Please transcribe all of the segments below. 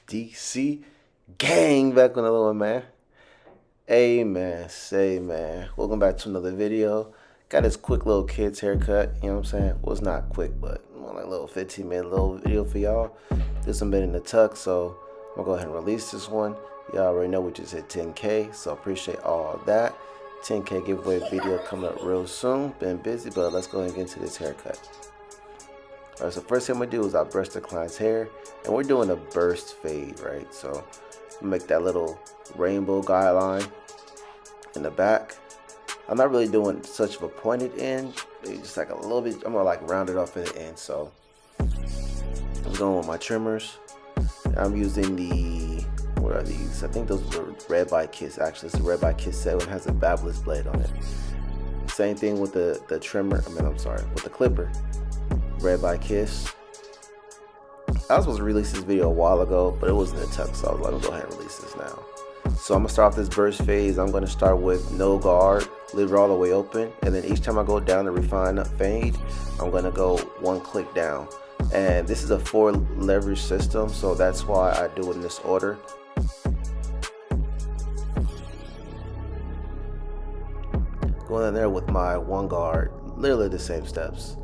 DC gang back on another one, man. Hey man, say man. Welcome back to another video. Got this quick little kid's haircut, you know what I'm saying? Well, it's not quick, but more like a little 15-minute little video for y'all. This one been in the tuck, so I'm gonna go ahead and release this one. Y'all already know we just hit 10K, so appreciate all that. 10K giveaway video coming up real soon. Been busy, but let's go ahead and get into this haircut. Alright, so first thing I'm gonna do is I'll brush the client's hair, and we're doing a burst fade, right? So make that little rainbow guideline in the back. I'm not really doing such of a pointed end, just like a little bit. I'm gonna like round it off at the end. So I'm going with my trimmers. I'm using the, what are these? I think those were Red by Kiss. Actually, it's a Red by Kiss set. It has a BABYLISS blade on it. Same thing with the trimmer. With the clipper. Red by Kiss. I was supposed to release this video a while ago, but it wasn't in the tuck, so I was like, let me go ahead and release this now. So I'm gonna start off this burst phase. I'm gonna start with no guard, leave it all the way open, and then each time I go down the refine fade, I'm gonna go one click down. And this is a 4 leverage system, so that's why I do it in this order. Going in there with my one guard, literally the same steps.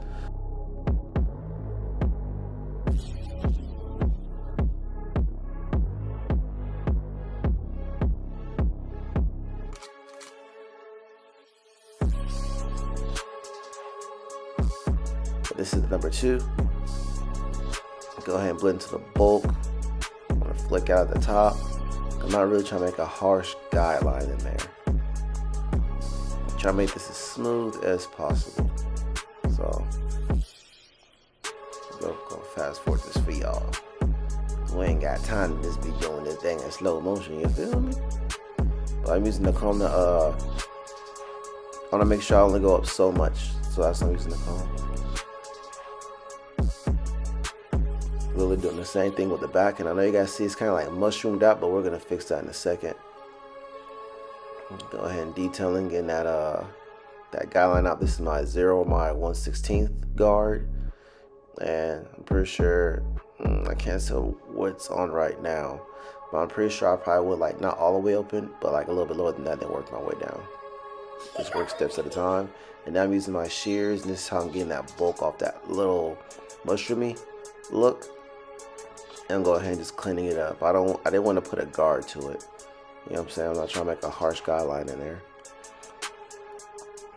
This is the number 2. Go ahead and blend to the bulk. I'm gonna flick out at the top. I'm not really trying to make a harsh guideline in there. I'm trying to make this as smooth as possible. So go fast forward this for y'all. We ain't got time to just be doing this thing in slow motion, you feel me? But I'm using the comb to I wanna make sure I only go up so much. So that's why I'm using the comb. Really doing the same thing with the back, and I know you guys see it's kind of like mushroomed out, but we're gonna fix that in a second. Go ahead and detailing, getting that guideline out. This is my 0, my 1/16 guard, and I'm pretty sure I can't tell what's on right now, but I'm pretty sure I probably would like not all the way open, but like a little bit lower than that, then work my way down. Just work steps at a time. And now I'm using my shears, and this is how I'm getting that bulk off that little mushroomy look. And go ahead and just cleaning it up. I didn't want to put a guard to it. You know what I'm saying? I'm not trying to make a harsh guideline in there.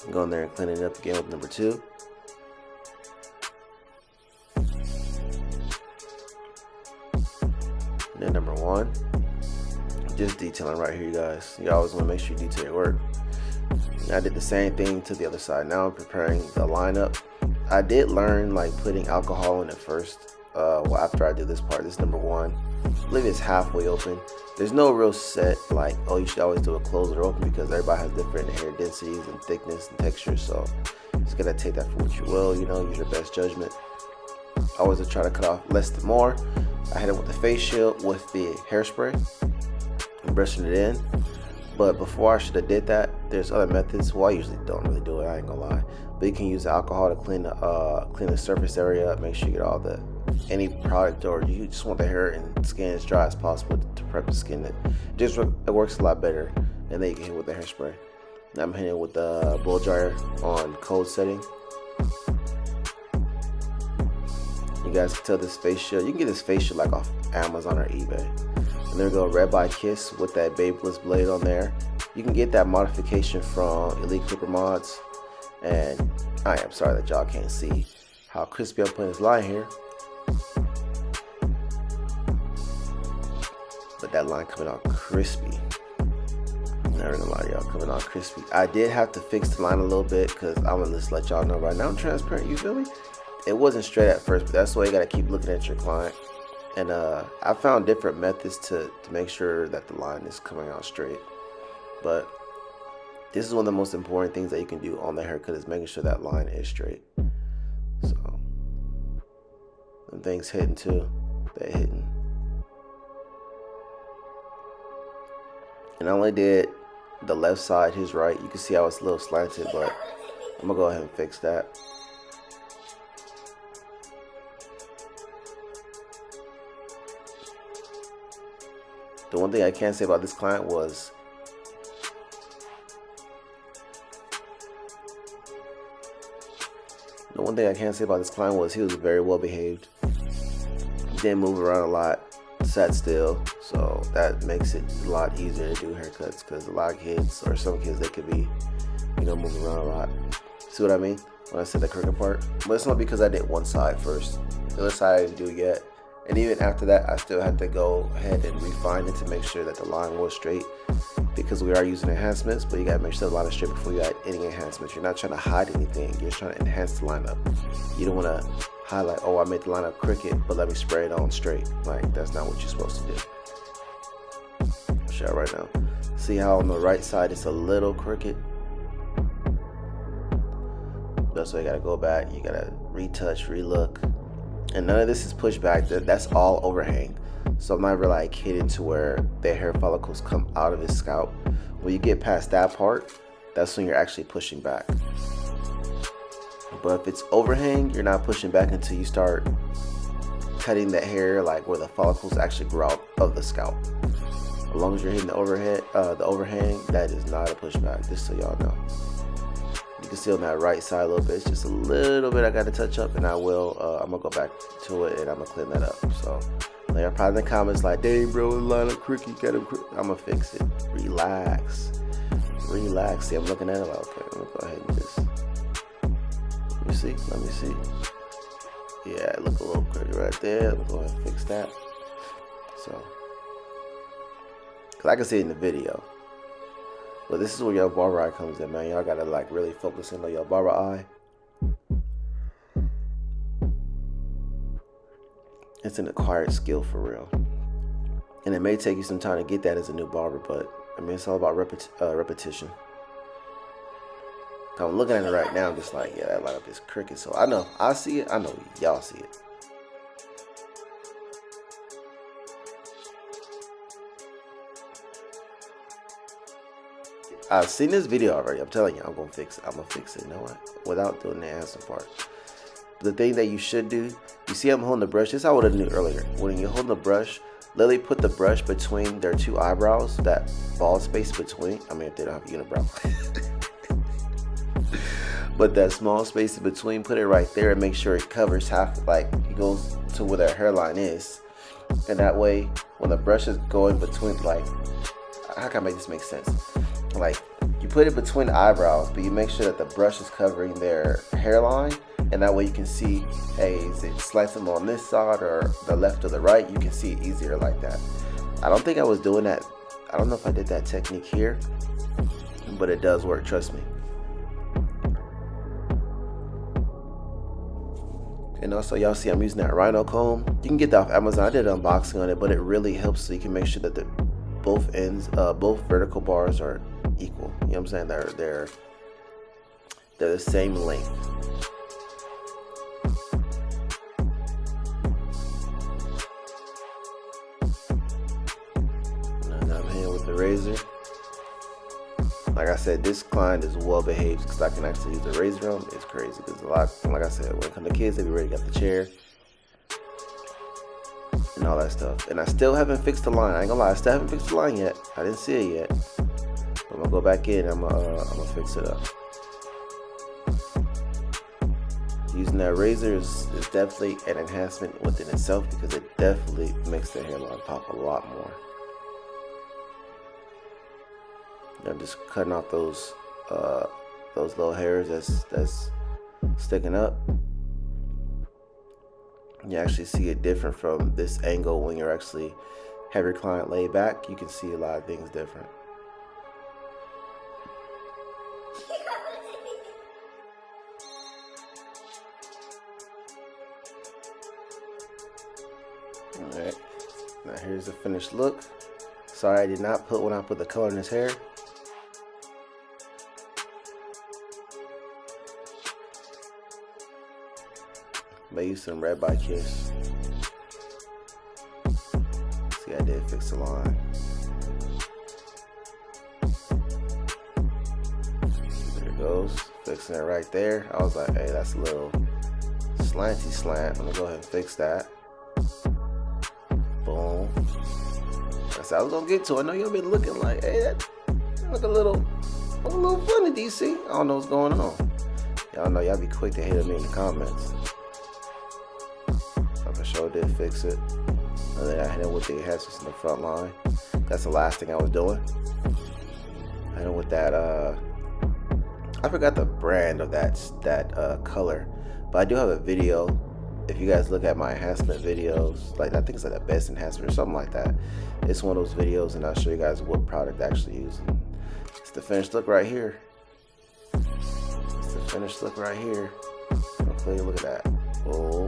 Go in there and clean it up again with number 2. And then number 1. Just detailing right here, you guys. You always want to make sure you detail your work. And I did the same thing to the other side. Now I'm preparing the lineup. I did learn like putting alcohol in it first. Well, after I do this part, this is number 1. I believe it's halfway open. There's no real set like, oh, you should always do it closed or open, because everybody has different hair densities and thickness and textures. So just gotta take that for what you will, you know, use your best judgment. I always try to cut off less than more. I hit it with the face shield with the hairspray and brushing it in. But before I should have did that, there's other methods. Well, I usually don't really do it, I ain't gonna lie. But you can use alcohol to clean the surface area up, make sure you get all the any product, or you just want the hair and skin as dry as possible to prep the skin. It works a lot better, and then you can hit with the hairspray. Now I'm hitting it with the blow dryer on cold setting. You guys can tell this face shield. You can get this face shield like off Amazon or eBay. And there we go, Red by Kiss with that BABYLISS blade on there. You can get that modification from Elite Clipper Mods. And I am sorry that y'all can't see how crispy I'm putting this line here. But that line coming out crispy. Never gonna lie to y'all, coming out crispy. I did have to fix the line a little bit, because I'm gonna just let y'all know right now I'm transparent, you feel me? It wasn't straight at first, but that's why you gotta keep looking at your client. And I found different methods to make sure that the line is coming out straight. But this is one of the most important things that you can do on the haircut, is making sure that line is straight. So, them things hitting too, they're hitting. And I only did the left side, his right. You can see how it's a little slanted, but I'm gonna go ahead and fix that. The one thing I can say about this client was he was very well behaved. He didn't move around a lot, sat still, so that makes it a lot easier to do haircuts, because a lot of kids, or some kids, they could be, moving around a lot. See what I mean when I said the crooked part? But it's not because I did one side first. The other side I didn't do yet. And even after that, I still had to go ahead and refine it to make sure that the line was straight, because we are using enhancements, but you gotta make sure the line is straight before you add any enhancements. You're not trying to hide anything, you're trying to enhance the lineup. You don't wanna highlight, oh, I made the lineup crooked, but let me spray it on straight. Like, that's not what you're supposed to do. I'll show you right now. See how on the right side it's a little crooked? That's why you gotta go back, you gotta retouch, relook. And none of this is pushed back, that's all overhang. So I'm never like hidden to where the hair follicles come out of his scalp. When you get past that part, that's when you're actually pushing back. But if it's overhang, you're not pushing back until you start cutting the hair, like where the follicles actually grow out of the scalp. As long as you're hitting the overhang, that is not a pushback, just so y'all know. You can see on that right side a little bit, it's just a little bit I got to touch up, and I will, I'm going to go back to it and I'm going to clean that up. So, like, I'm probably in the comments like, dang bro, line up crooked, get him crooked. I'm going to fix it. Relax. See, I'm looking at it like, okay, I'm going to go ahead and just, let me see. Yeah, it look a little crooked right there. I'm going to go ahead and fix that. So, because I can see it in the video. But this is where your barber eye comes in, man. Y'all gotta like really focus in on your barber eye. It's an acquired skill for real. And it may take you some time to get that as a new barber, but I mean, it's all about repetition. I'm looking at it right now, I'm just like, yeah, that lineup is crooked. So I know, I see it, I know y'all see it. I've seen this video already. I'm telling you, I'm gonna fix it. You know what? Without doing the answer part. The thing that you should do, you see I'm holding the brush. This is how I would have knew earlier. When you're holding the brush, literally put the brush between their two eyebrows, that bald space between. I mean, if they don't have a unibrow. But that small space in between, put it right there and make sure it covers half, like it goes to where their hairline is. And that way, when the brush is going between, like, how can I make this make sense? Like, you put it between the eyebrows, but you make sure that the brush is covering their hairline, and that way you can see, hey, is it slicing on this side or the left or the right? You can see it easier like that. I don't think I was doing that. I don't know if I did that technique here, but it does work, trust me. And also, y'all see I'm using that rhino comb. You can get that off Amazon. I did an unboxing on it, but it really helps so you can make sure that both ends, both vertical bars are equal. You know what I'm saying? They're the same length. And I'm here with the razor. Like I said, this client is well behaved because I can actually use the razor on. It's crazy because a lot, like I said, when it comes to kids, they be ready to get the chair and all that stuff. And I still haven't fixed the line. I ain't gonna lie, I still haven't fixed the line yet. I didn't see it yet. But I'm gonna go back in. I'm gonna fix it up. Using that razor is definitely an enhancement within itself because it definitely makes the hairline pop a lot more. I'm just cutting off those little hairs that's sticking up. You actually see it different from this angle when you're actually have your client laid back. You can see a lot of things different. Alright, now here's the finished look. Sorry I did not put when I put the color in his hair. But I used some red by Kiss. See, I did fix the line. There it goes, fixing it right there. I was like, hey, that's a little slanty slant. I'm gonna go ahead and fix that. Boom. said I was gonna get to. I know y'all been looking like, hey, that look a little funny, DC. I don't know what's going on. Y'all know y'all be quick to hit me in the comments. I for sure did fix it. And then I hit him with the enhancements in the front line. That's the last thing I was doing. I hit him with that. I forgot the brand of that color, but I do have a video. If you guys look at my enhancement videos, like I think it's like the best enhancement or something like that. It's one of those videos, and I'll show you guys what product I actually use. It's the finished look right here. It's the finished look right here. Okay, look at that. Oh,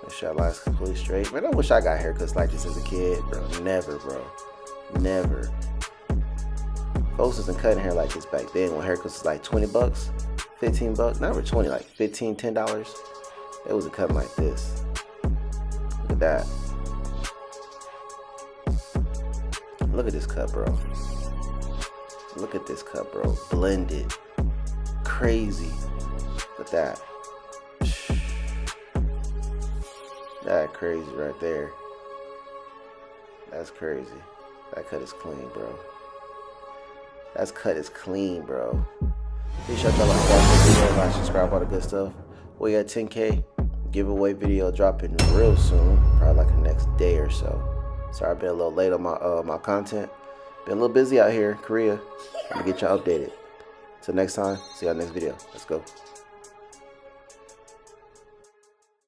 the shot line's completely straight. Man, I wish I got haircuts like this as a kid, bro. Never, bro. Never. Folks wasn't cutting hair like this back then when haircuts was like 20 bucks, 15 bucks, not for 20, like 15, $10. It wasn't cutting like this. Look at that. Look at this cut, bro. Look at this cut, bro. Blended. Crazy. Look at that. That crazy right there. That's crazy. That cut is clean, bro. That cut is clean, bro. Be sure to like that video, like, subscribe, all the good stuff. We got 10K giveaway video dropping real soon, probably like the next day or so. Sorry, I've been a little late on my content. Been a little busy out here in Korea. I'm gonna get y'all updated. Till next time, see y'all next video. Let's go.